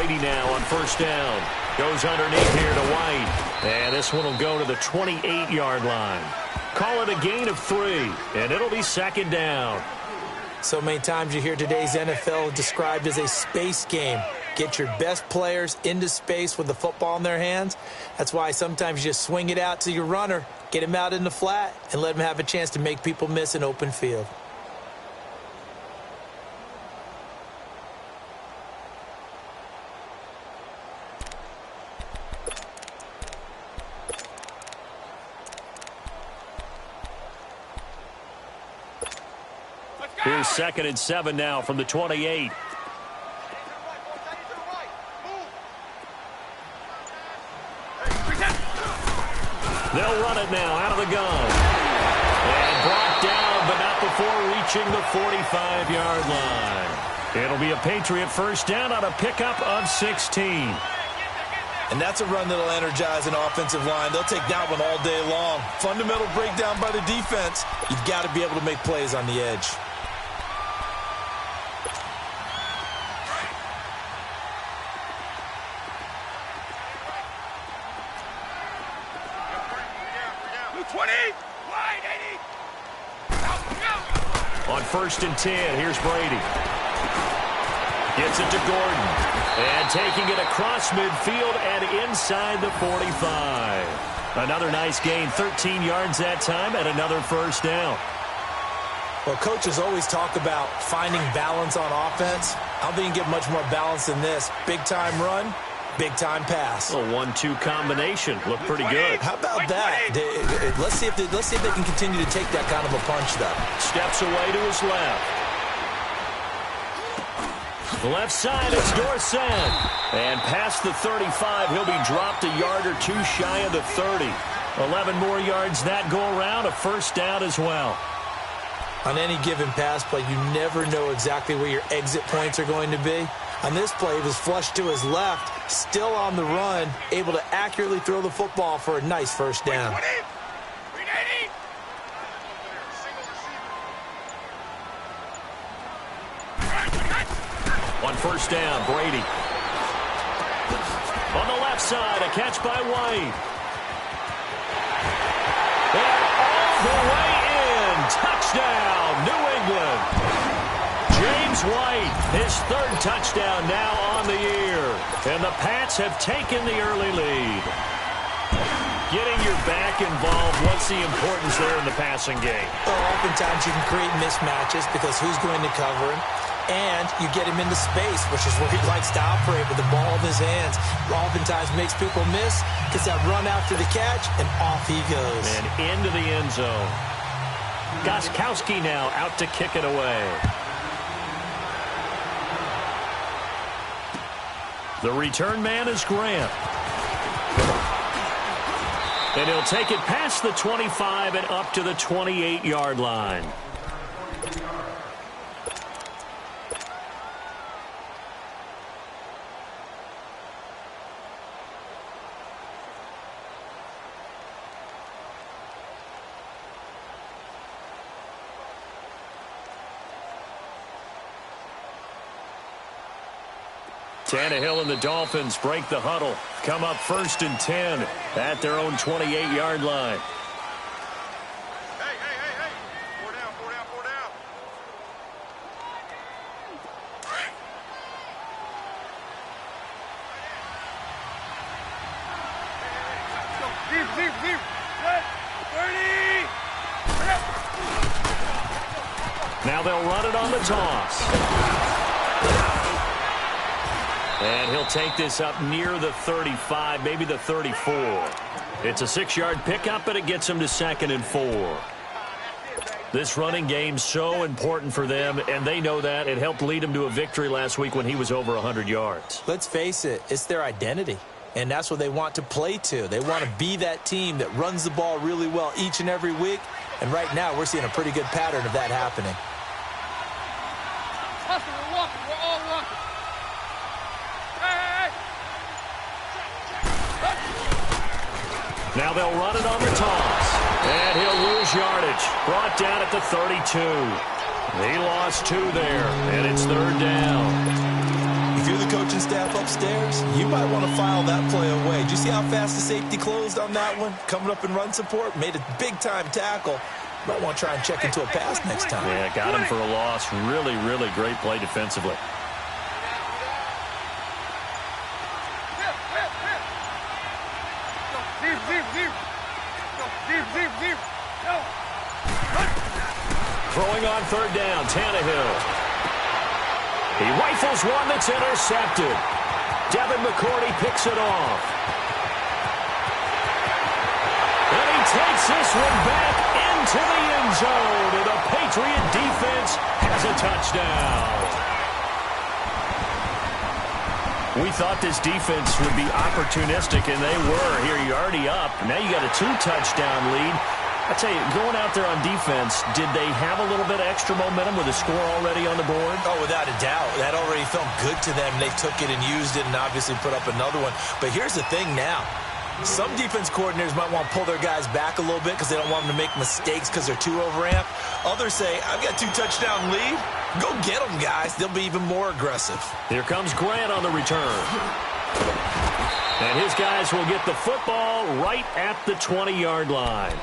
Brady now on first down. Goes underneath here to White. And this one will go to the 28-yard line. Call it a gain of 3, and it'll be second down. So many times you hear today's NFL described as a space game. Get your best players into space with the football in their hands. That's why sometimes you just swing it out to your runner, get him out in the flat, and let him have a chance to make people miss an open field. Here's 2nd and 7 now from the 28. They'll run it now out of the gun. And brought down, but not before reaching the 45-yard line. It'll be a Patriot first down on a pickup of 16. And that's a run that'll energize an offensive line. They'll take that one all day long. Fundamental breakdown by the defense. You've got to be able to make plays on the edge. On 1st and 10, here's Brady. Gets it to Gordon. And taking it across midfield and inside the 45. Another nice gain, 13 yards that time, and another first down. Well, coaches always talk about finding balance on offense. I don't think you get much more balance than this. Big-time run, big-time pass. A 1-2 combination. Looked pretty good. How about that? Let's see if they can continue to take that kind of a punch, though. Steps away to his left. Left side, it's Dorsett. And past the 35, he'll be dropped a yard or 2 shy of the 30. 11 more yards that go around, a first down as well. On any given pass play, you never know exactly where your exit points are going to be. On this play, he was flushed to his left, still on the run, able to accurately throw the football for a nice first down. On first down, Brady. On the left side, a catch by White. And all the way in. Touchdown, New England. James White, his 3rd touchdown now on the year. And the Pats have taken the early lead. Getting your back involved, what's the importance there in the passing game? Well, oftentimes you can create mismatches because who's going to cover him? And you get him into space, which is where he likes to operate with the ball in his hands. Oftentimes makes people miss, gets that run after the catch, and off he goes. And into the end zone. Gostkowski now out to kick it away. The return man is Grant. And he'll take it past the 25 and up to the 28-yard line. Tannehill and the Dolphins break the huddle. Come up 1st and 10 at their own 28-yard line. Hey. 4 down. Leave. Set. 30. Now they'll run it on the toss. And he'll take this up near the 35, maybe the 34. It's a 6-yard pickup, but it gets him to 2nd and 4. This running game's so important for them, and they know that. It helped lead him to a victory last week when he was over 100 yards. Let's face it, it's their identity, and that's what they want to play to. They want to be that team that runs the ball really well each and every week, and right now we're seeing a pretty good pattern of that happening. We're walking. We're all walking. Now they'll run it on the toss. And he'll lose yardage. Brought down at the 32. He lost 2 there, and it's 3rd down. You If you're the coaching staff upstairs, you might want to file that play away. Did you see how fast the safety closed on that one? Coming up in run support, made a big-time tackle. Might want to try and check into a pass next time. Yeah, got him for a loss. Really, really great play defensively. Throwing on third down, Tannehill. He rifles one that's intercepted. Devin McCourty picks it off. And he takes this one back into the end zone. And the Patriot defense has a touchdown. We thought this defense would be opportunistic, and they were. Here, you're already up. Now you got a 2-touchdown lead. I tell you, going out there on defense, did they have a little bit of extra momentum with a score already on the board? Oh, without a doubt. That already felt good to them. They took it and used it and obviously put up another one. But here's the thing now. Some defense coordinators might want to pull their guys back a little bit because they don't want them to make mistakes because they're too overamped. Others say, I've got 2-touchdown lead. Go get them, guys. They'll be even more aggressive. Here comes Grant on the return. And his guys will get the football right at the 20-yard line.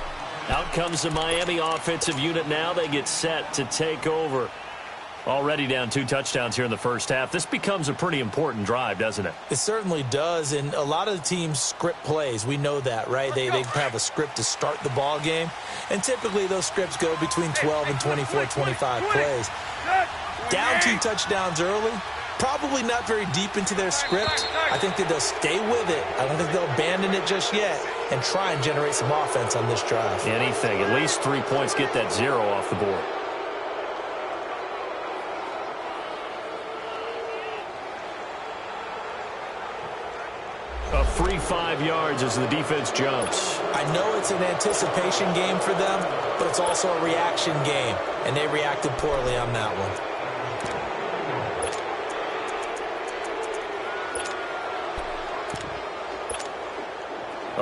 Out comes the Miami offensive unit now. They get set to take over. Already down 2 touchdowns here in the first half. This becomes a pretty important drive, doesn't it? It certainly does, and a lot of the teams script plays. We know that, right? They have a script to start the ball game, and typically those scripts go between 12 and 24, 25 plays. Down 2 touchdowns early, probably not very deep into their script. I think that they'll stay with it. I don't think they'll abandon it just yet and try and generate some offense on this drive. Anything. At least 3 points, get that 0 off the board. A free 5 yards as the defense jumps. I know it's an anticipation game for them, but it's also a reaction game, and they reacted poorly on that one.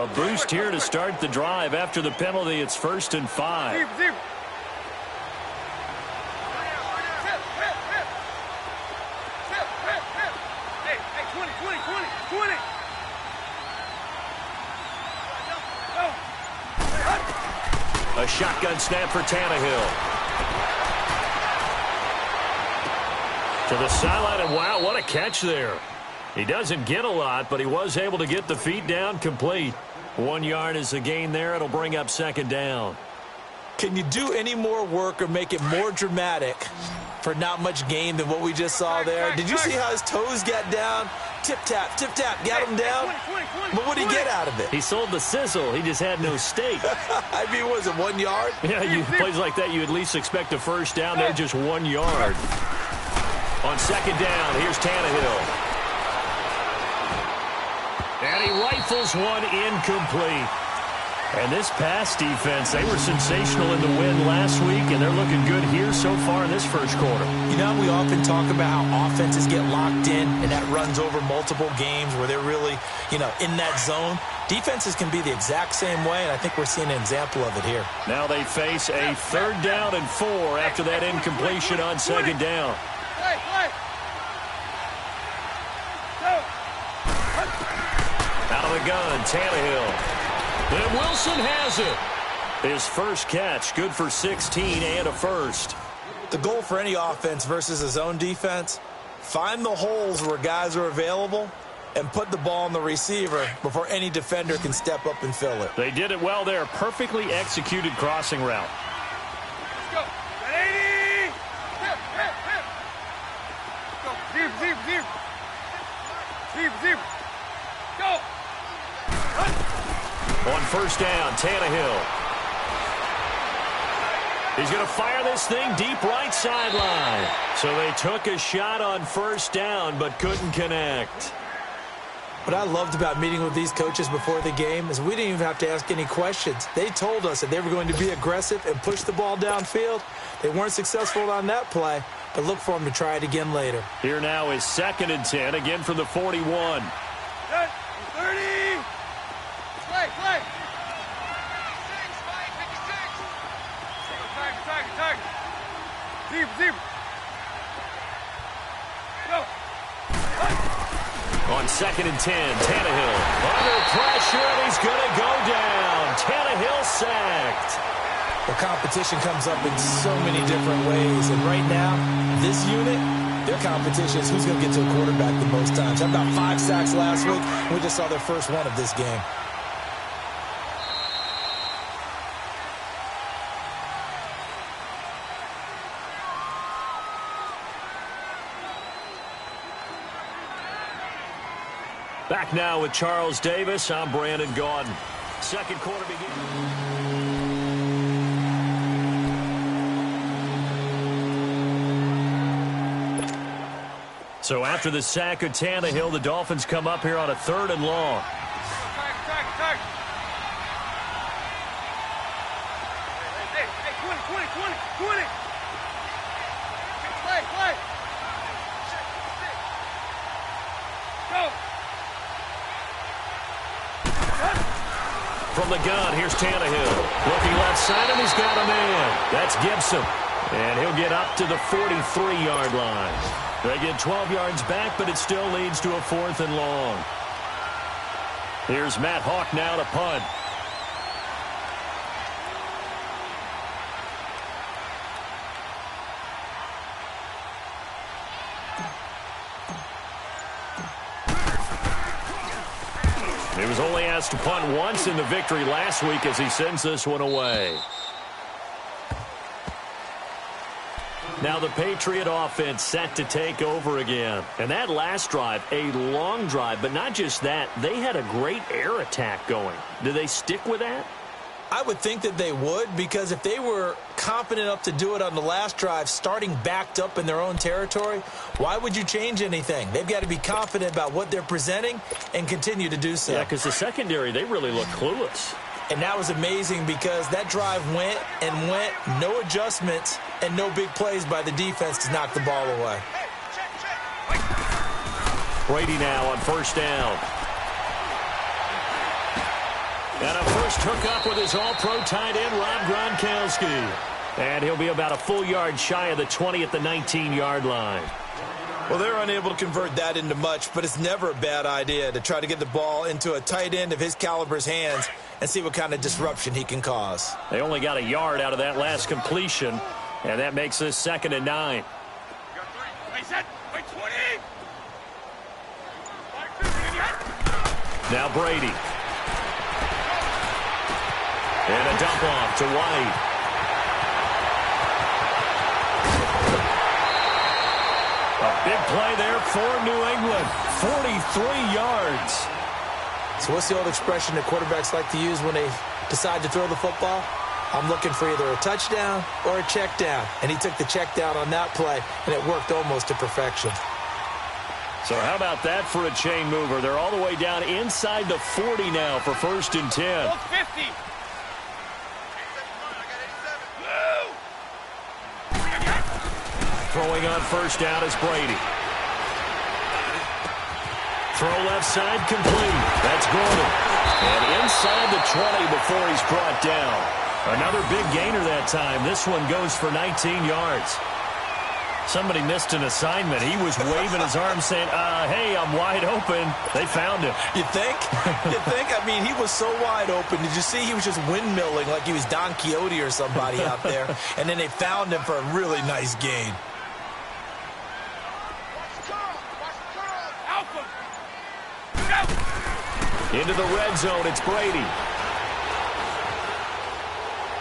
A boost here to start the drive. After the penalty, it's 1st and 5. Hey, hey, 20. A shotgun snap for Tannehill. To the sideline, and wow, what a catch there. He doesn't get a lot, but he was able to get the feet down complete. 1 yard is the gain there. It'll bring up 2nd down. Can you do any more work or make it more dramatic for not much gain than what we just saw there? Did you see how his toes got down? Tip-tap, got him down. But what did he get out of it? He sold the sizzle. He just had no steak. I mean, was it 1 yard? Yeah, plays like that, you at least expect a first down. They're just 1 yard. On 2nd down, here's Tannehill. And he rifles one incomplete. And this pass defense, they were sensational in the win last week, and they're looking good here so far in this first quarter. You know, we often talk about how offenses get locked in, and that runs over multiple games where they're really, in that zone. Defenses can be the exact same way, and I think we're seeing an example of it here. Now they face a 3rd down and 4 after that incompletion on 2nd down. Out of the gun, Tannehill. And Wilson has it. His first catch, good for 16 and a first. The goal for any offense versus a zone defense, find the holes where guys are available and put the ball on the receiver before any defender can step up and fill it. They did it well there. Perfectly executed crossing route. Let's go. 80. Go. Go. On 1st down, Tannehill. He's going to fire this thing deep right sideline. So they took a shot on 1st down, but couldn't connect. What I loved about meeting with these coaches before the game is we didn't even have to ask any questions. They told us that they were going to be aggressive and push the ball downfield. They weren't successful on that play, but look for them to try it again later. Here now is 2nd and 10, again from the 41. 30. Play. Target. Deep. Go. 2nd and 10. Tannehill under pressure, and he's going to go down. Tannehill sacked. The competition comes up in so many different ways. And right now, this unit, their competition is who's going to get to a quarterback the most times. Had about 5 sacks last week. We just saw their first one of this game. Back now with Charles Davis. I'm Brandon Gaudin. Second quarter begins. So after the sack of Tannehill, the Dolphins come up here on a 3rd and long. Attack. Hey, 20. Play. Go. From the gun, here's Tannehill. Looking left side, and he's got a man. That's Gibson. And he'll get up to the 43-yard line. They get 12 yards back, but it still leads to a 4th and long. Here's Matt Hawk now to punt. He was only asked to punt once in the victory last week as he sends this one away. Now the Patriot offense set to take over again. And that last drive, a long drive, but not just that. They had a great air attack going. Do they stick with that? I would think that they would, because if they were confident enough to do it on the last drive, starting backed up in their own territory, why would you change anything? They've got to be confident about what they're presenting and continue to do so. Yeah, because the secondary, they really look clueless. And that was amazing because that drive went, no adjustments, and no big plays by the defense to knock the ball away. Brady now on 1st down. And a first hookup with his all-pro tight end, Rob Gronkowski. And he'll be about a full yard shy of the 20 at the 19-yard line. Well, they're unable to convert that into much, but it's never a bad idea to try to get the ball into a tight end of his caliber's hands and see what kind of disruption he can cause. They only got a yard out of that last completion, and that makes this 2nd and 9. Wait, set. Wait, 20. Now Brady. And a dump off to White. A big play there for New England. 43 yards. So what's the old expression that quarterbacks like to use when they decide to throw the football? I'm looking for either a touchdown or a check down. And he took the check down on that play, and it worked almost to perfection. So how about that for a chain mover? They're all the way down inside the 40 now for 1st and 10. 50. Throwing on 1st down is Brady. Throw left side complete. That's Gordon. And inside the 20 before he's brought down. Another big gainer that time. This one goes for 19 yards. Somebody missed an assignment. He was waving his arms saying, hey, I'm wide open. They found him. You think? I mean, he was so wide open. Did you see he was just windmilling like he was Don Quixote or somebody out there? And then they found him for a really nice gain. Into the red zone, it's Brady.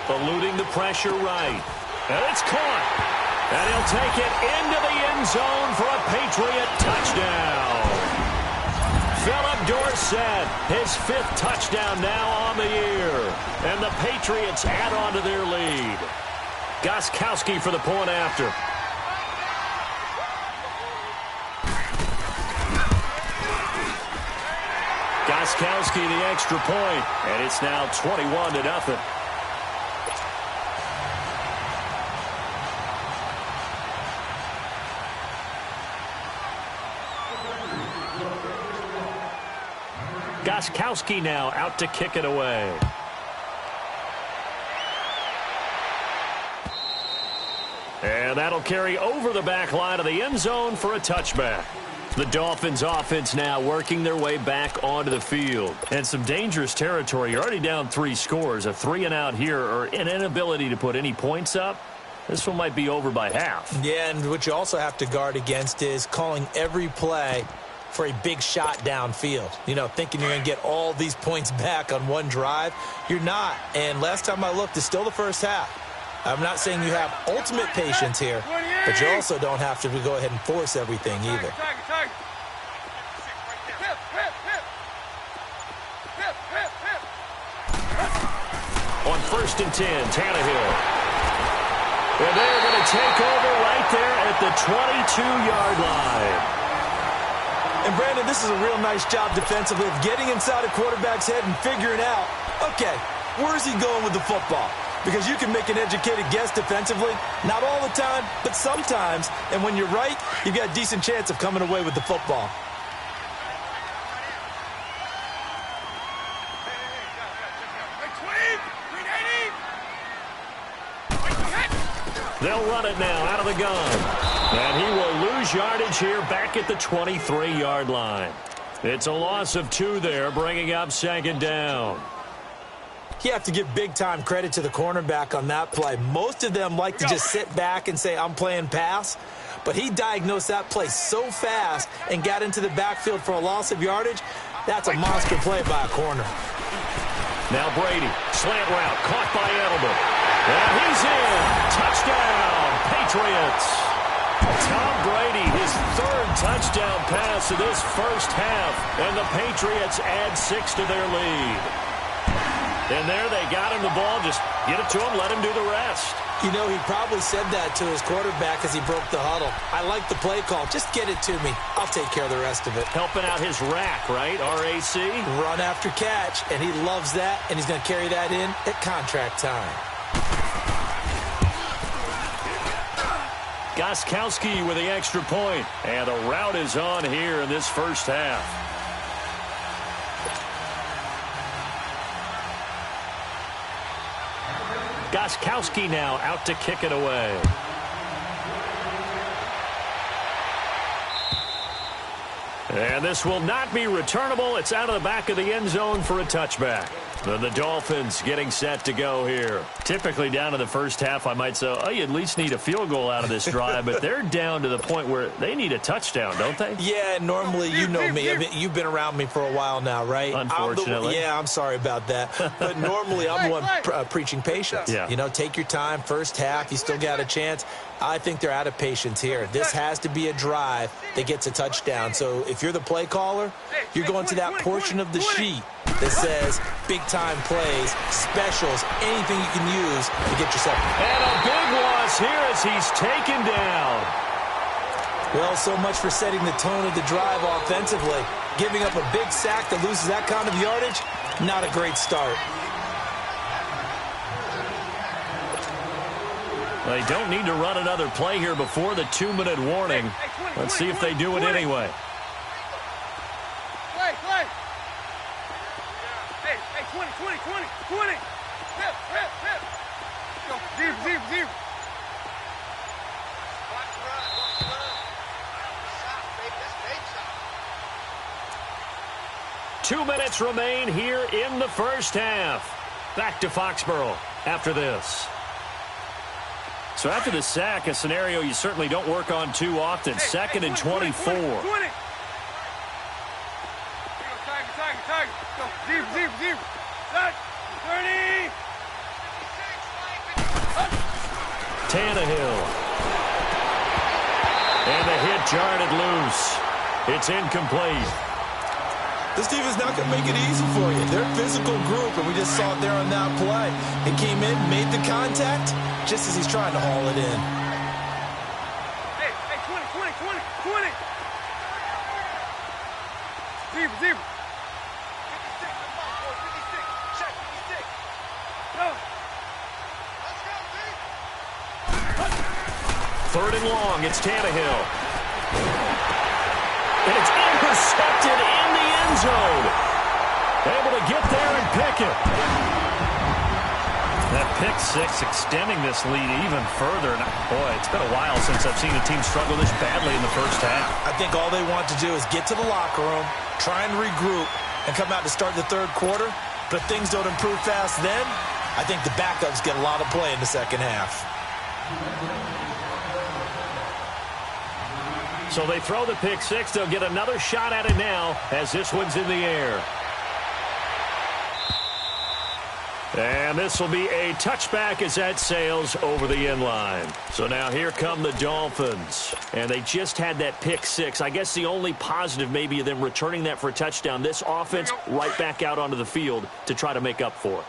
Eluding the pressure right. And it's caught. And he'll take it into the end zone for a Patriot touchdown. Philip Dorsett, his 5th touchdown now on the year. And the Patriots add on to their lead. Gostkowski for the point after. Gostkowski the extra point, and it's now 21-0. Gostkowski now out to kick it away. And that'll carry over the back line of the end zone for a touchback. The Dolphins offense now working their way back onto the field. And some dangerous territory. You're already down 3 scores. A 3-and-out here or an inability to put any points up. This one might be over by half. Yeah, and what you also have to guard against is calling every play for a big shot downfield. You know, thinking you're going to get all these points back on one drive. You're not. And last time I looked, it's still the first half. I'm not saying you have ultimate patience here, but you also don't have to go ahead and force everything either. On 1st and 10, Tannehill. And they're going to take over right there at the 22-yard line. And, Brandon, this is a real nice job defensively of getting inside a quarterback's head and figuring out, okay, where's he going with the football? Because you can make an educated guess defensively, not all the time, but sometimes. And when you're right, you've got a decent chance of coming away with the football. They'll run it now out of the gun. And he will lose yardage here back at the 23-yard line. It's a loss of 2 there, bringing up 2nd down. You have to give big-time credit to the cornerback on that play. Most of them like to just sit back and say, I'm playing pass. But he diagnosed that play so fast and got into the backfield for a loss of yardage. That's a monster play by a corner. Now Brady, slant route, caught by Edelman. And he's in. Touchdown, Patriots. Tom Brady, his 3rd touchdown pass of this first half. And the Patriots add 6 to their lead. And there they got him the ball. Just get it to him, let him do the rest. You know, he probably said that to his quarterback as he broke the huddle. I like the play call. Just get it to me. I'll take care of the rest of it. Helping out his rack, right? R-A-C? Run after catch, and he loves that, and he's going to carry that in at contract time. Gostkowski with the extra point. And the route is on here in this first half. Gostkowski now out to kick it away. And this will not be returnable. It's out of the back of the end zone for a touchback. The Dolphins getting set to go here. Typically down to the first half, I might say, oh, you at least need a field goal out of this drive, but they're down to the point where they need a touchdown, don't they? Yeah, normally, you know me. I mean, you've been around me for a while now, right? Unfortunately. I'm sorry about that. But normally, I'm the one preaching patience. Yeah. You know, take your time. First half, you still got a chance. I think they're out of patience here. This has to be a drive that gets a touchdown. So if you're the play caller, you're going to that portion of the sheet that says big-time plays, specials, anything you can use to get yourself. And a big loss here as he's taken down. Well, so much for setting the tone of the drive offensively. Giving up a big sack that loses that kind of yardage, not a great start. They don't need to run another play here before the 2-minute warning. Let's see if they do it anyway. Play. Hey, 20. Hip. Go, deep. Watch the run. 2 minutes remain here in the first half. Back to Foxborough after this. So after the sack, a scenario you certainly don't work on too often. 2nd and 24. 20. Target. Go, deep. Set. 30. Tannehill. And the hit jarred it loose. It's incomplete. This defense not going to make it easy for you. They're a physical group, and we just saw it there on that play. He came in, made the contact, just as he's trying to haul it in. Hey, 20. Deep. 56. Check, 56. Go. Let's go, deep. 3rd and long, it's Tannehill. And it's intercepted in the end zone. Able to get there and pick it. That pick six extending this lead even further. And boy, it's been a while since I've seen a team struggle this badly in the first half. I think all they want to do is get to the locker room, try and regroup, and come out to start the third quarter. But if things don't improve fast then, I think the backups get a lot of play in the second half. So they throw the pick six. They'll get another shot at it now as this one's in the air. And this will be a touchback as that sails over the end line. So now here come the Dolphins. And they just had that pick six. I guess the only positive maybe of them returning that for a touchdown. This offense right back out onto the field to try to make up for it.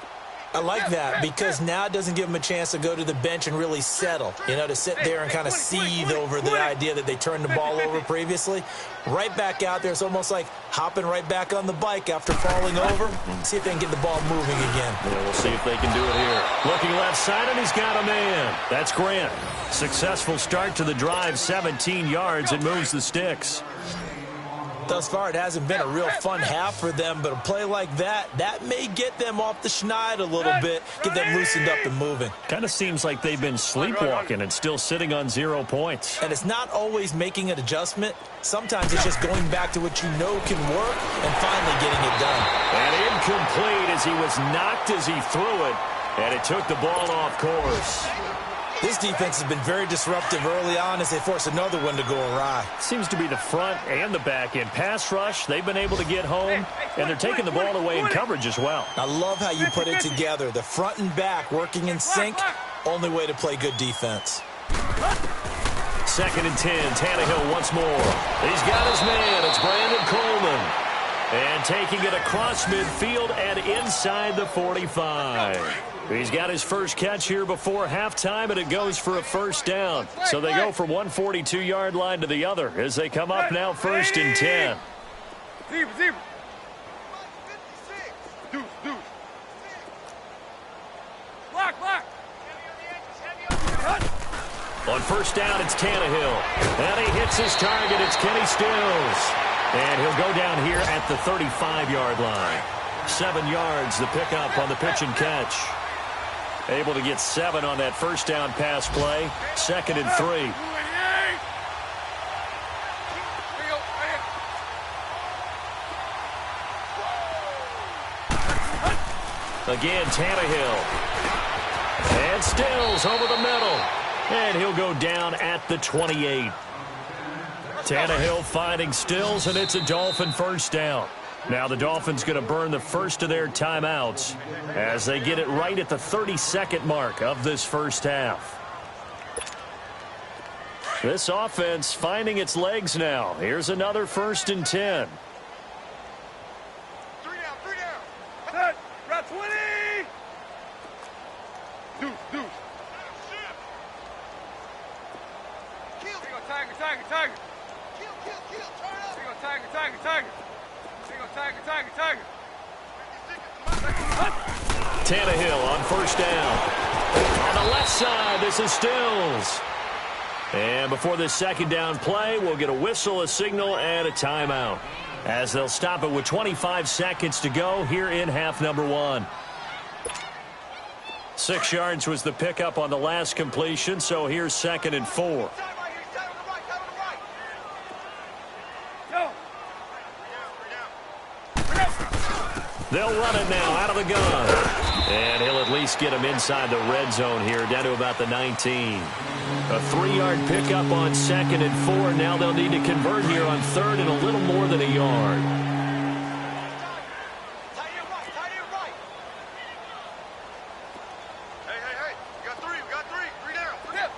I like that because now it doesn't give them a chance to go to the bench and really settle, to sit there and kind of seethe over the idea that they turned the ball over previously. Right back out there, it's almost like hopping right back on the bike after falling over. See if they can get the ball moving again. Yeah, we'll see if they can do it here. Looking left side, and he's got a man. That's Grant. Successful start to the drive, 17 yards, and moves the sticks. Thus far, it hasn't been a real fun half for them, but a play like that may get them off the schneid a little bit, get them loosened up and moving. Kind of seems like they've been sleepwalking and still sitting on 0 points. And it's not always making an adjustment. Sometimes it's just going back to what you know can work and finally getting it done. And incomplete as he was knocked as he threw it, and it took the ball off course. This defense has been very disruptive early on as they force another one to go awry. Seems to be the front and the back end. Pass rush, they've been able to get home, and they're taking the ball away in coverage as well. I love how you put it together. The front and back working in sync, only way to play good defense. 2nd and 10, Tannehill once more. He's got his man, it's Brandon Coleman. And taking it across midfield and inside the 45. He's got his first catch here before halftime, and it goes for a first down. So they go from 142-yard line to the other as they come up now 1st and 10. Zebra. Deuce. Lock. On first down, it's Tannehill. And he hits his target. It's Kenny Stills. And he'll go down here at the 35-yard line. 7 yards, the pickup on the pitch and catch. Able to get 7 on that first down pass play. 2nd and 3. Again, Tannehill. And Stills over the middle. And he'll go down at the 28. Tannehill finding Stills, and it's a Dolphin first down. Now the Dolphins going to burn the first of their timeouts as they get it right at the 32nd mark of this first half. This offense finding its legs now. Here's another 1st and 10. 3 down. Route 20. Deuce. Tiger. Kill. Turn up. Tiger. Tannehill on first down. On the left side, this is Stills. And before this second down play, we'll get a whistle, a signal, and a timeout, as they'll stop it with 25 seconds to go here in half number 1. 6 yards was the pickup on the last completion, so here's 2nd and 4. They'll run it now out of the gun. And he'll at least get him inside the red zone here, down to about the 19. A 3-yard pickup on 2nd and 4. Now they'll need to convert here on 3rd and a little more than a yard. Hey. We got three. 3 down. Hip.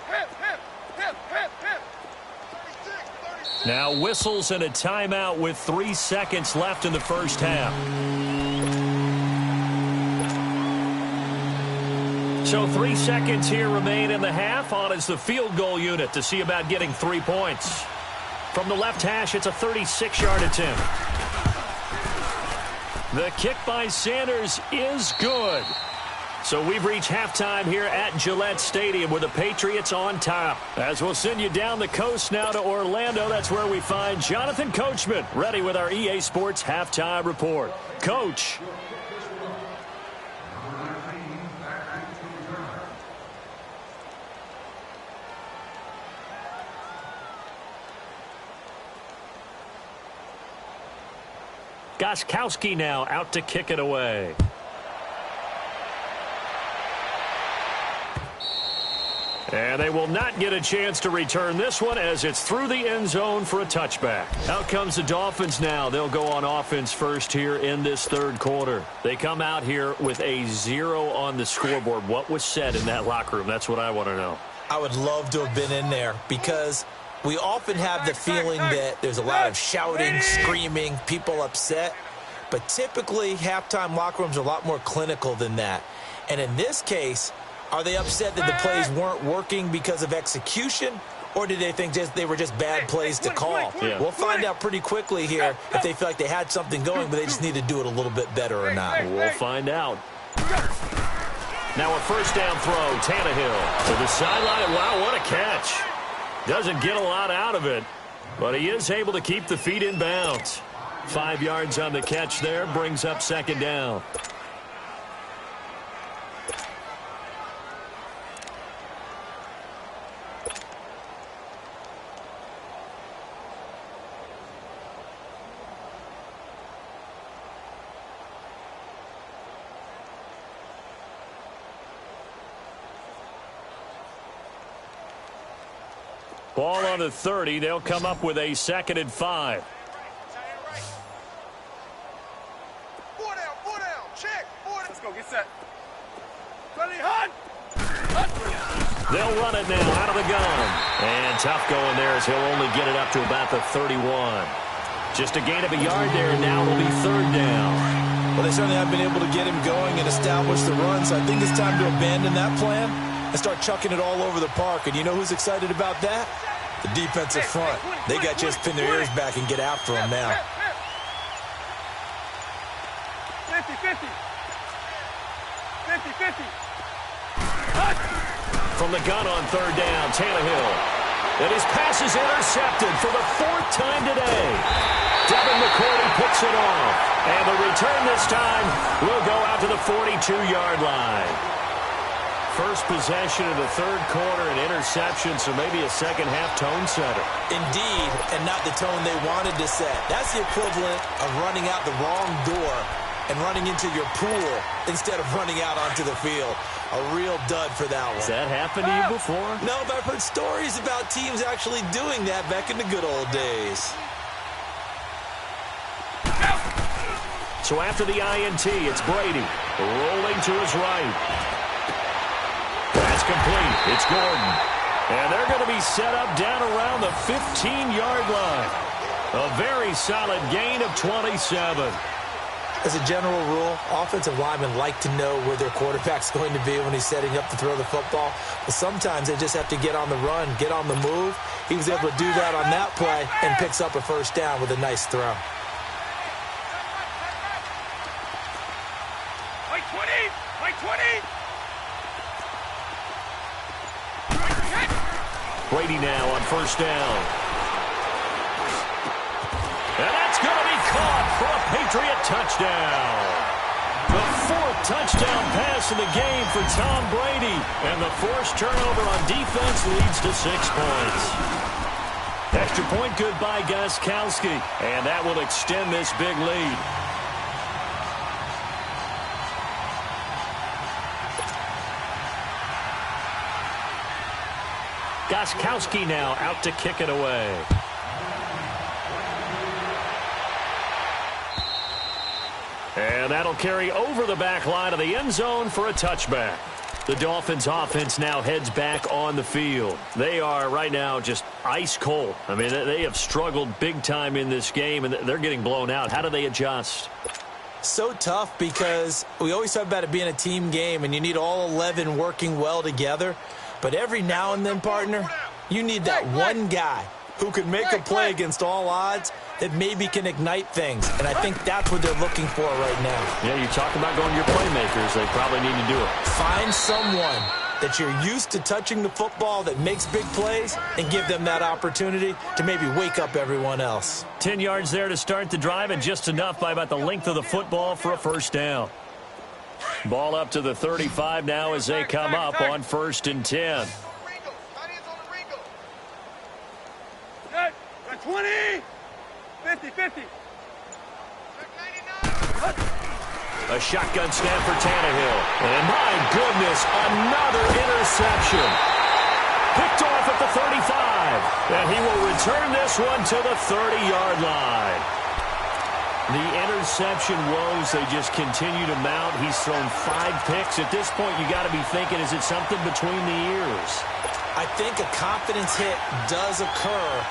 Now whistles and a timeout with 3 seconds left in the first half. So 3 seconds here remain in the half. On is the field goal unit to see about getting 3 points. From the left hash, it's a 36-yard attempt. The kick by Sanders is good. So we've reached halftime here at Gillette Stadium with the Patriots on top. As we'll send you down the coast now to Orlando, that's where we find Jonathan Coachman ready with our EA Sports halftime report. Coach. Gostkowski now out to kick it away. And they will not get a chance to return this one as it's through the end zone for a touchback. Out comes the Dolphins now. They'll go on offense first here in this third quarter. They come out here with a 0 on the scoreboard. What was said in that locker room? That's what I want to know. I would love to have been in there because we often have the feeling that there's a lot of shouting, screaming, people upset. But typically, halftime locker rooms are a lot more clinical than that. And in this case, are they upset that the plays weren't working because of execution, or did they think they were just bad plays to call? Yeah. We'll find out pretty quickly here if they feel like they had something going, but they just need to do it a little bit better or not. We'll find out. Now a first down throw, Tannehill to the sideline. Wow, what a catch. Doesn't get a lot out of it, but he is able to keep the feet in bounds. 5 yards on the catch there, brings up second down. Ball on the 30. They'll come up with a 2nd and 5. 4 down, 4 down. Check. 4 down. Let's go. Get set. Ready, hunt. They'll run it now out of the gun. And tough going there as he'll only get it up to about the 31. Just a gain of a yard there, and now it'll be 3rd down. Well, they certainly have been able to get him going and establish the run, so I think it's time to abandon that plan and start chucking it all over the park. And you know who's excited about that? The defensive front. They got to just pin their ears back and get after him now. 50-50. 50-50. From the gun on 3rd down, Tannehill. And his pass is intercepted for the 4th time today. Devin McCourty picks it off. And the return this time will go out to the 42-yard line. First possession of the 3rd quarter, an interception, so maybe a second-half tone setter. Indeed, and not the tone they wanted to set. That's the equivalent of running out the wrong door and running into your pool instead of running out onto the field. A real dud for that one. Has that happened to you before? No, but I've heard stories about teams actually doing that back in the good old days. So after the INT, it's Brady rolling to his right. That's complete. It's Gordon. And they're going to be set up down around the 15-yard line. A very solid gain of 27. As a general rule, offensive linemen like to know where their quarterback's going to be when he's setting up to throw the football. But sometimes they just have to get on the run, get on the move. He was able to do that on that play and picks up a first down with a nice throw. Like 20. Like 20. Brady now on first down. And that's going to be caught for a Patriot touchdown. The 4th touchdown pass in the game for Tom Brady. And the forced turnover on defense leads to 6 points. Extra point good by Gostkowski. And that will extend this big lead. Gostkowski now out to kick it away. And that'll carry over the back line of the end zone for a touchback. The Dolphins offense now heads back on the field. They are right now just ice cold. I mean, they have struggled big time in this game, and they're getting blown out. How do they adjust? So tough because we always talk about it being a team game, and you need all 11 working well together. But every now and then, partner, you need that one guy who can make a play against all odds that maybe can ignite things. And I think that's what they're looking for right now. Yeah, you talk about going to your playmakers. They probably need to do it. Find someone that you're used to touching the football that makes big plays and give them that opportunity to maybe wake up everyone else. 10 yards there to start the drive, and just enough by about the length of the football for a first down. Ball up to the 35 now as they come up on 1st and 10. Good. Got 20. 50-50. A shotgun snap for Tannehill. And my goodness, another interception. Picked off at the 35. And he will return this one to the 30-yard line. The interception woes, they just continue to mount. He's thrown 5 picks. At this point, you got to be thinking, is it something between the ears? I think a confidence hit does occur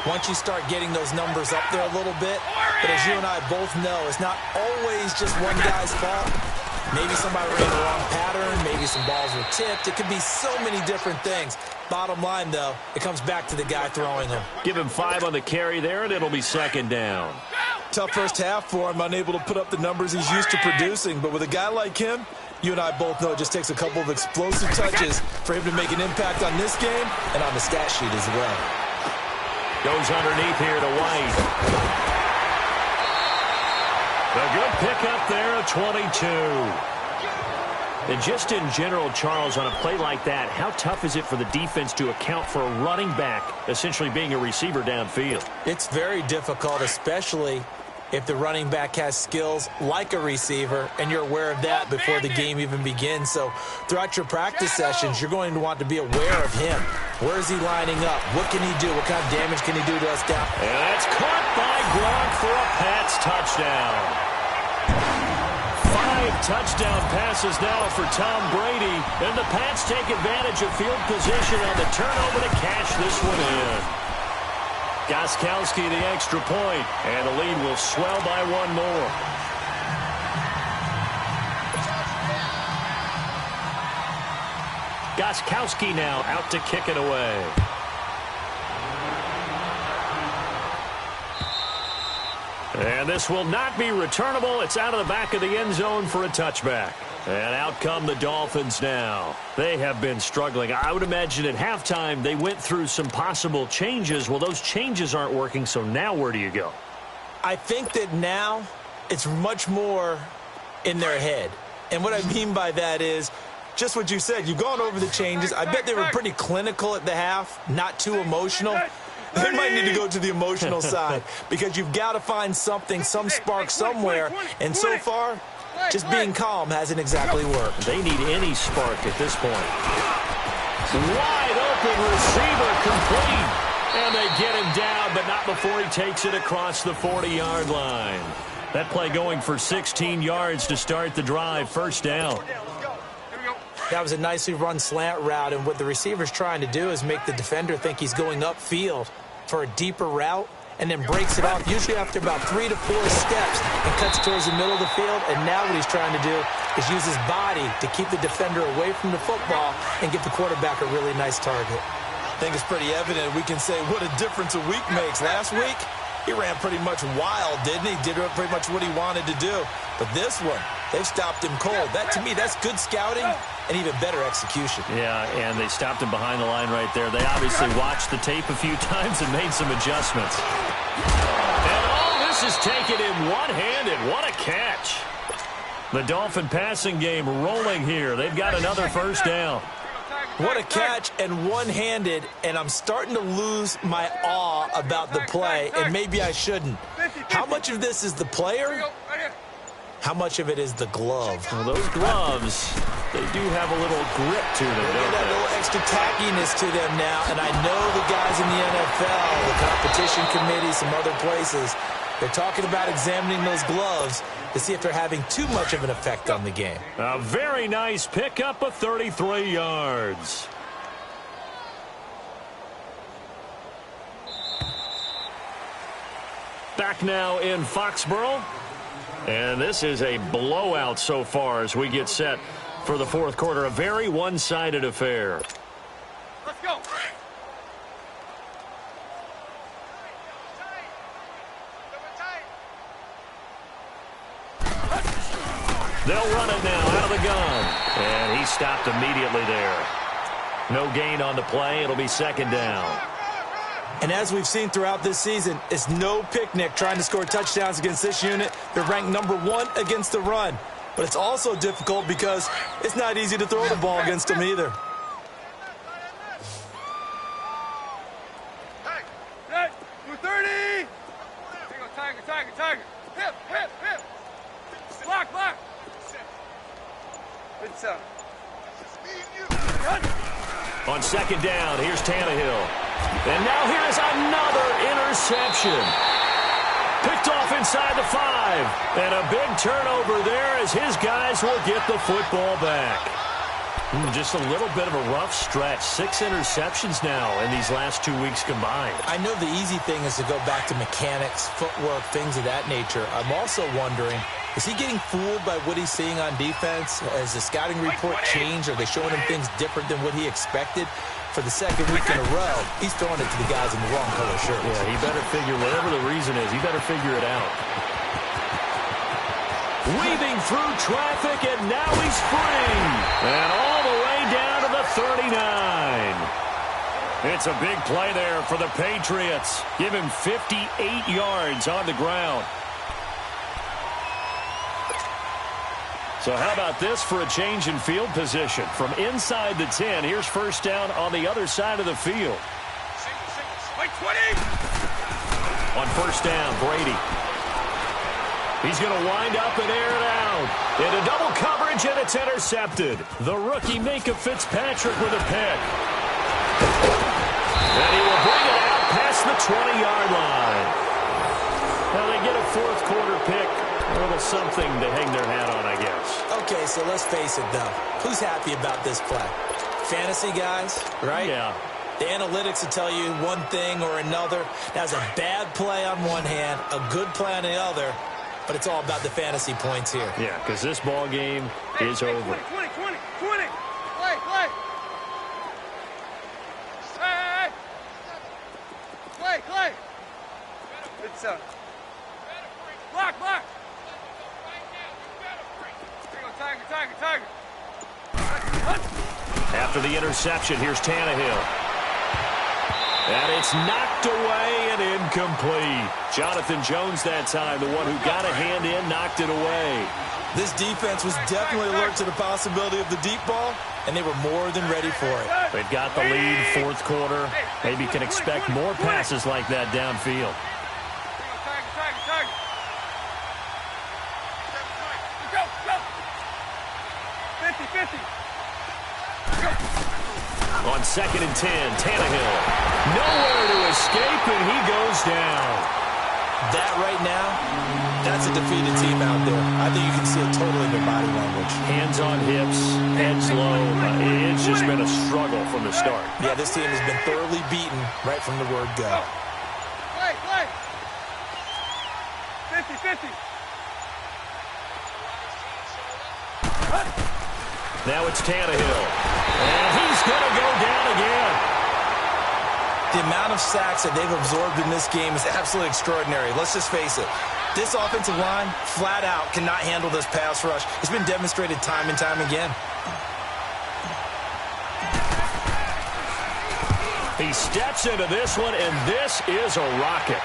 once you start getting those numbers up there a little bit. But as you and I both know, it's not always just one guy's fault. Maybe somebody ran the wrong pattern. Maybe some balls were tipped. It could be so many different things. Bottom line, though, it comes back to the guy throwing them. Give him 5 on the carry there, and it'll be second down. Tough first half for him, unable to put up the numbers he's used to producing. But with a guy like him, you and I both know it just takes a couple of explosive touches for him to make an impact on this game and on the stat sheet as well. Goes underneath here to White. A good pickup there of 22. And just in general, Charles, on a play like that, how tough is it for the defense to account for a running back essentially being a receiver downfield? It's very difficult, especially if the running back has skills like a receiver, and you're aware of that before the game even begins. So throughout your practice sessions, you're going to want to be aware of him. Where is he lining up? What can he do? What kind of damage can he do to us down? And that's caught by Gronk for a Pats touchdown. 5 touchdown passes now for Tom Brady, and the Pats take advantage of field position on the turnover to cash this one in. Gostkowski the extra point, and the lead will swell by 1 more. Gostkowski now out to kick it away. And this will not be returnable. It's out of the back of the end zone for a touchback. And out come the Dolphins now. They have been struggling. I would imagine at halftime they went through some possible changes. Well, those changes aren't working, so now where do you go? I think that now it's much more in their head. And what I mean by that is just what you said. You've gone over the changes. I bet they were pretty clinical at the half, not too emotional. They might need to go to the emotional side because you've got to find something, some spark somewhere. And so far, just being calm hasn't exactly worked. They need any spark at this point. Wide open receiver complete. And they get him down, but not before he takes it across the 40-yard line. That play going for 16 yards to start the drive. First down. That was a nicely run slant route, and what the receiver's trying to do is make the defender think he's going upfield for a deeper route and then breaks it off, usually after about 3 to 4 steps, and cuts towards the middle of the field. And now what he's trying to do is use his body to keep the defender away from the football and give the quarterback a really nice target. I think it's pretty evident. We can say what a difference a week makes. Last week, he ran pretty much wild, didn't he? Did pretty much what he wanted to do. But this one, they've stopped him cold. That, to me, that's good scouting and even better execution. Yeah, and they stopped him behind the line right there. They obviously watched the tape a few times and made some adjustments. And all this is taken in one-handed. What a catch. The Dolphin passing game rolling here. They've got another first down. What a catch and one-handed, and I'm starting to lose my awe about the play, and maybe I shouldn't. How much of this is the player? How much of it is the glove? Well, those gloves, they do have a little grip to them, They don't got a little extra tackiness to them now, and I know the guys in the NFL, the competition committee, some other places, they're talking about examining those gloves to see if they're having too much of an effect on the game. A very nice pickup of 33 yards. Back now in Foxborough. And this is a blowout so far as we get set for the fourth quarter. A very one-sided affair. Let's go. They'll run it now out of the gun. And he stopped immediately there. No gain on the play. It'll be second down. And as we've seen throughout this season, it's no picnic trying to score touchdowns against this unit. They're ranked #1 against the run. But it's also difficult because it's not easy to throw the ball against them either. Hey, 230. Here you go, Tiger, Tiger, Tiger. Hip, hip, hip. Good stuff. On second down, here's Tannehill. And now here's another interception. Picked off inside the 5. And a big turnover there as his guys will get the football back. Just a little bit of a rough stretch. 6 interceptions now in these last 2 weeks combined. I know the easy thing is to go back to mechanics, footwork, things of that nature. I'm also wondering, is he getting fooled by what he's seeing on defense? Has the scouting report changed? Are they showing him things different than what he expected? For the second week in a row, he's throwing it to the guys in the wrong color shirts. Yeah, he better figure, whatever the reason is, he better figure it out. Weaving through traffic, and now he's free. And all the way down to the 39. It's a big play there for the Patriots. Give him 58 yards on the ground. So how about this for a change in field position? From inside the 10, here's first down on the other side of the field. Like 20. On first down, Brady. He's going to wind up and air it out. Into double coverage, and it's intercepted. The rookie Minka Fitzpatrick with a pick. And he will bring it out past the 20-yard line. Now they get a fourth quarter pick. A little something to hang their hat on, I guess. Okay, so let's face it, though. Who's happy about this play? Fantasy guys, right? Yeah. The analytics will tell you one thing or another. That's a bad play on one hand, a good play on the other, but it's all about the fantasy points here. Yeah, because this ball game is over. 20. Play. Hey. Play. Good stuff. Block. Tiger. After the interception, here's Tannehill. And it's knocked away and incomplete. Jonathan Jones that time, the one who got a hand in, knocked it away. This defense was definitely alert to the possibility of the deep ball, and they were more than ready for it. They've got the lead, fourth quarter. Maybe can expect more passes like that downfield. Tiger. Go. 50. On second and 10, Tannehill. Nowhere to escape, and he goes down. That right now, that's a defeated team out there. I think you can see it totally in their body language. Hands on hips, heads low. It's just been a struggle from the start. Yeah, this team has been thoroughly beaten right from the word go. Play. 50. Now it's Tannehill. And he's going to go down again. The amount of sacks that they've absorbed in this game is absolutely extraordinary. Let's just face it. This offensive line, flat out, cannot handle this pass rush. It's been demonstrated time and time again. He steps into this one, and this is a rocket.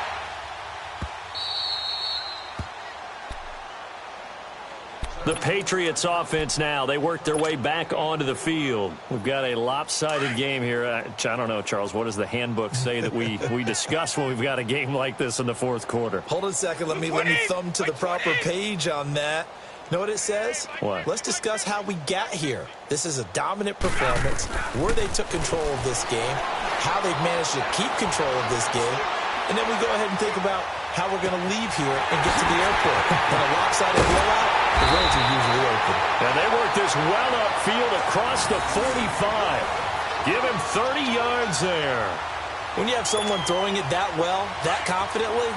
The Patriots offense now, they work their way back onto the field. We've got a lopsided game here. I don't know, Charles, what does the handbook say that we discuss when we've got a game like this in the fourth quarter? Hold on a second. Let me thumb to the proper page on that. Know what it says? What? Let's discuss how we got here. This is a dominant performance, where they took control of this game, how they've managed to keep control of this game, and then we go ahead and think about how we're going to leave here and get to the airport. In a lopsided blowout, the roads are usually open. And they work this well upfield across the 45. Give him 30 yards there. When you have someone throwing it that well, that confidently,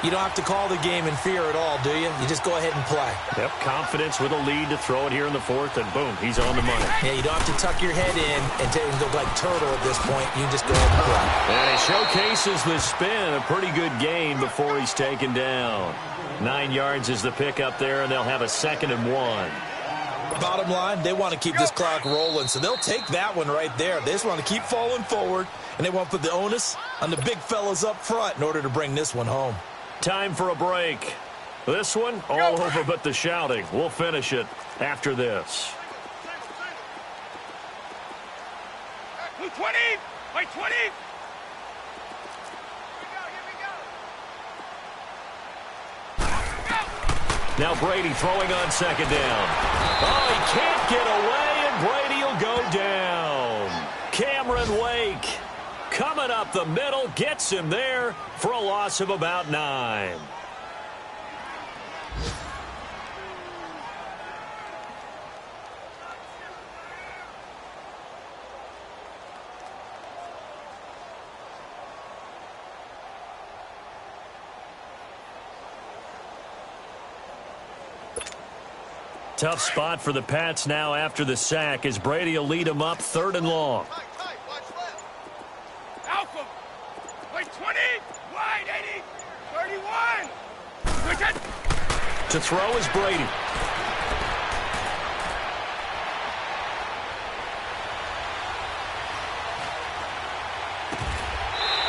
you don't have to call the game in fear at all, do you? You just go ahead and play. Yep, confidence with a lead to throw it here in the fourth, and boom, he's on the money. Yeah, you don't have to tuck your head in and look like turtle at this point. You just go ahead and play. And he showcases the spin. A pretty good gain before he's taken down. 9 yards is the pick up there, and they'll have a 2nd and 1. Bottom line, they want to keep this clock rolling, so they'll take that one right there. They just want to keep falling forward, and they want to put the onus on the big fellas up front in order to bring this one home. Time for a break. This one, all over but the shouting. We'll finish it after this. 20. Like 20. Now Brady throwing on second down. Oh, he can't get away, and Brady will go down. Cameron Wake coming up the middle, gets him there for a loss of about 9. Tough spot for the Pats now after the sack as Brady will lead them up 3rd and long. Malcolm. Wait, 20. Wide, 80. 31. Switch it. To throw is Brady.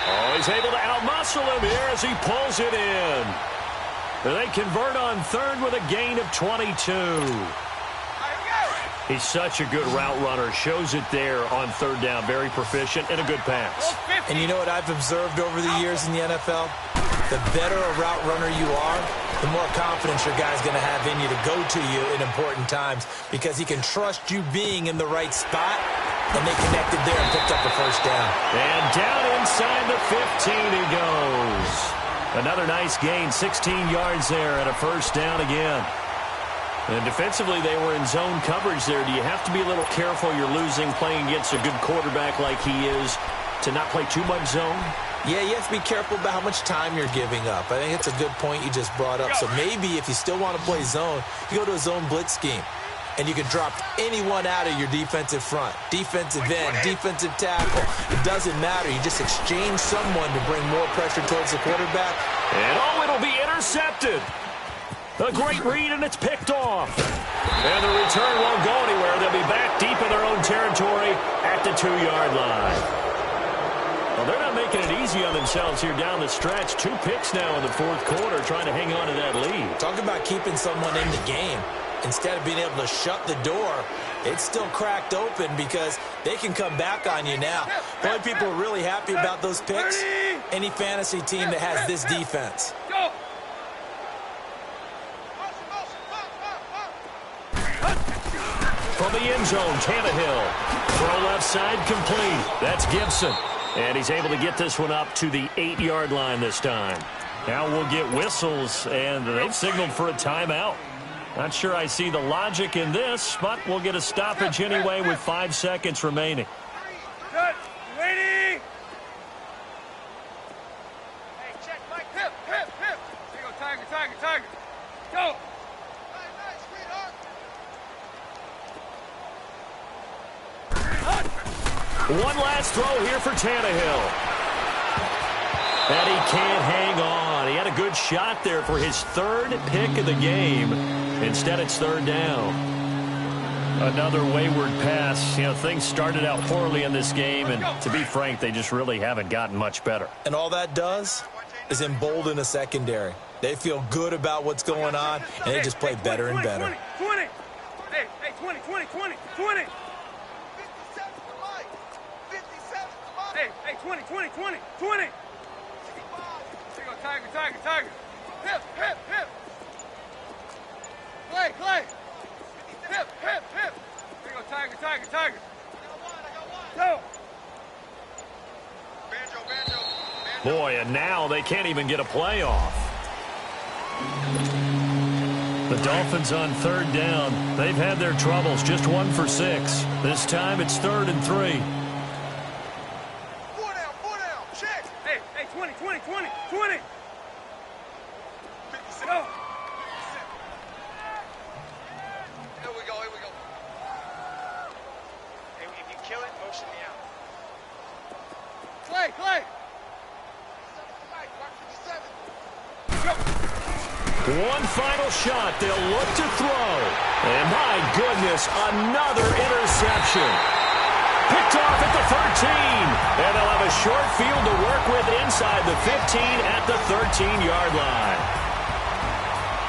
Oh, he's able to outmuscle him here as he pulls it in. They convert on 3rd with a gain of 22. He's such a good route runner. Shows it there on 3rd down. Very proficient and a good pass. And you know what I've observed over the years in the NFL? The better a route runner you are, the more confidence your guy's going to have in you to go to you in important times because he can trust you being in the right spot, and they connected there and picked up the 1st down. And down inside the 15 he goes. Another nice gain, 16 yards there and a 1st down again. And defensively, they were in zone coverage there. Do you have to be a little careful you're losing playing against a good quarterback like he is to not play too much zone? Yeah, you have to be careful about how much time you're giving up. I think it's a good point you just brought up. So maybe if you still want to play zone, you go to a zone blitz scheme. And you can drop anyone out of your defensive front. Defensive end, defensive tackle. It doesn't matter. You just exchange someone to bring more pressure towards the quarterback. And oh, it'll be intercepted. A great read, and it's picked off. And the return won't go anywhere. They'll be back deep in their own territory at the 2-yard line. Well, they're not making it easy on themselves here down the stretch. 2 picks now in the 4th quarter, trying to hang on to that lead. Talk about keeping someone in the game. Instead of being able to shut the door, it's still cracked open because they can come back on you now. The only people are really happy about those picks, any fantasy team that has this defense. Go. From the end zone, Tannehill. Throw left side complete. That's Gibson. And he's able to get this one up to the 8-yard line this time. Now we'll get whistles, and they've signaled for a timeout. Not sure I see the logic in this, but we'll get a stoppage anyway with 5 seconds remaining. Good. Ready. Hey, check, Mike. Hip. Here you go, Tiger. Go. One last throw here for Tannehill. And he can't hang on. He had a good shot there for his 3rd pick of the game. Instead, it's 3rd down. Another wayward pass. You know, things started out poorly in this game, and to be frank, they just really haven't gotten much better. And all that does is embolden a secondary. They feel good about what's going on, and they just play better and better. 20. Hey, 20. 57 to Mike. 57 to Mike. Hey, 20. 65. Here you go, Tiger. Hip. Clay. Hip. Here you go, Tiger. Go. Banjo. Boy, and now they can't even get a play off. The Dolphins on 3rd down. They've had their troubles, just 1 for 6. This time it's 3rd and 3. 4 down. Check. Hey, 20. 57. Go. Here we go. Hey, if you kill it, motion me out. Clay. 57. Go. One final shot. They'll look to throw. And my goodness, another interception. Picked off at the 13. And they'll have a short field to work with inside the 15 at the 13-yard line.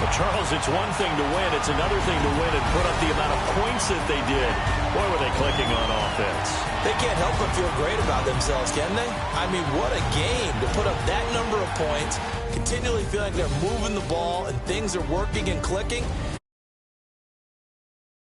Well, Charles, it's one thing to win. It's another thing to win and put up the amount of points that they did. Boy, were they clicking on offense. They can't help but feel great about themselves, can they? I mean, what a game to put up that number of points, continually feeling like they're moving the ball and things are working and clicking.